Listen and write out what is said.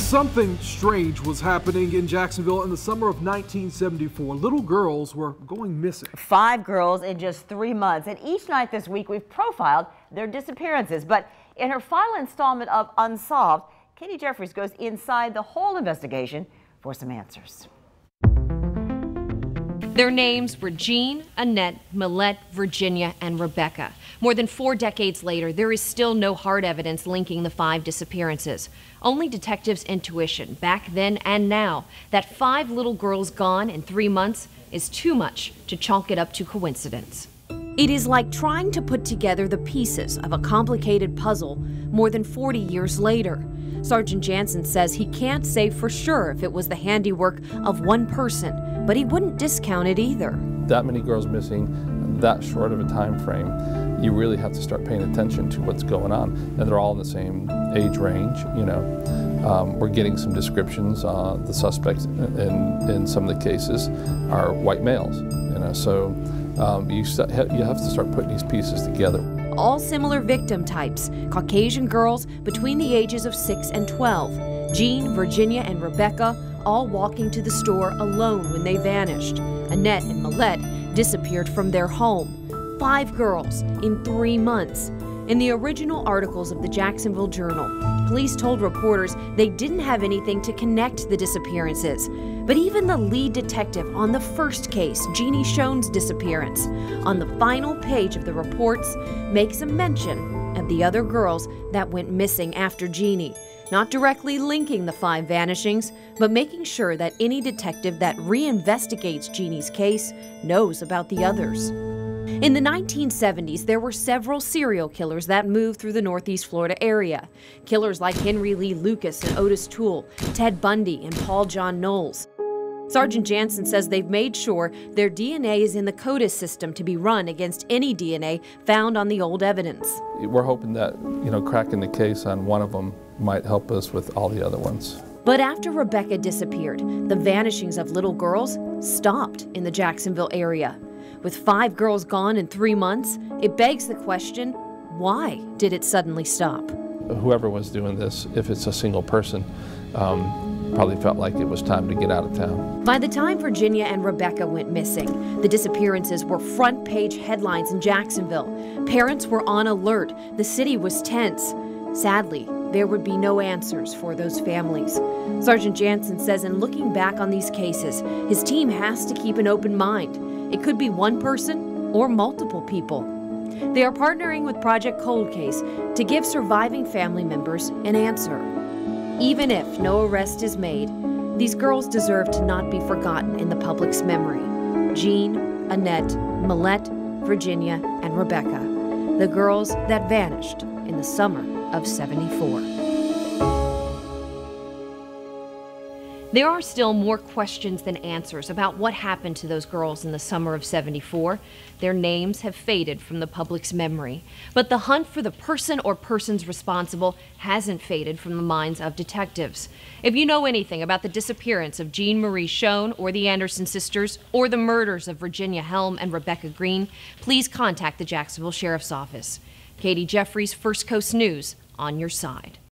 Something strange was happening in Jacksonville in the summer of 1974. Little girls were going missing. 5 girls in just 3 months, and each night this week we've profiled their disappearances. But in her final installment of Unsolved, Katie Jeffries goes inside the whole investigation for some answers. Their names were Jean, Annette, Millette, Virginia, and Rebecca. More than 4 decades later, there is still no hard evidence linking the 5 disappearances. Only detectives' intuition, back then and now, that 5 little girls gone in 3 months is too much to chalk it up to coincidence. It is like trying to put together the pieces of a complicated puzzle more than 40 years later. Sergeant Jansen says he can't say for sure if it was the handiwork of one person, but he wouldn't discount it either. That many girls missing, that short of a time frame, you really have to start paying attention to what's going on. And they're all in the same age range, you know. We're getting some descriptions. The suspects in some of the cases are white males, you know. So you have to start putting these pieces together. All similar victim types, Caucasian girls between the ages of 6 and 12. Jean, Virginia, and Rebecca all walking to the store alone when they vanished. Annette and Millette disappeared from their home. 5 girls in 3 months. In the original articles of the Jacksonville Journal, police told reporters they didn't have anything to connect the disappearances. But even the lead detective on the first case, Jeannie Schoen's disappearance, on the final page of the reports, makes a mention of the other girls that went missing after Jeannie, not directly linking the 5 vanishings, but making sure that any detective that reinvestigates Jeannie's case knows about the others. In the 1970s, there were several serial killers that moved through the Northeast Florida area. Killers like Henry Lee Lucas and Otis Toole, Ted Bundy, and Paul John Knowles. Sergeant Jansen says they've made sure their DNA is in the CODIS system to be run against any DNA found on the old evidence. We're hoping that, you know, cracking the case on one of them might help us with all the other ones. But after Rebecca disappeared, the vanishings of little girls stopped in the Jacksonville area. With 5 girls gone in 3 months, it begs the question, why did it suddenly stop? Whoever was doing this, if it's a single person, probably felt like it was time to get out of town. By the time Virginia and Rebecca went missing, the disappearances were front-page headlines in Jacksonville. Parents were on alert. The city was tense. Sadly, there would be no answers for those families. Sergeant Jansen says in looking back on these cases, his team has to keep an open mind. It could be one person or multiple people. They are partnering with Project Cold Case to give surviving family members an answer. Even if no arrest is made, these girls deserve to not be forgotten in the public's memory. Jean, Annette, Millette, Virginia, and Rebecca, the girls that vanished in the summer of '74. There are still more questions than answers about what happened to those girls in the summer of '74. Their names have faded from the public's memory, but the hunt for the person or persons responsible hasn't faded from the minds of detectives. If you know anything about the disappearance of Jean Marie Schoen or the Anderson sisters or the murders of Virginia Helm and Rebecca Green, please contact the Jacksonville Sheriff's Office. Katie Jeffries, First Coast News, on your side.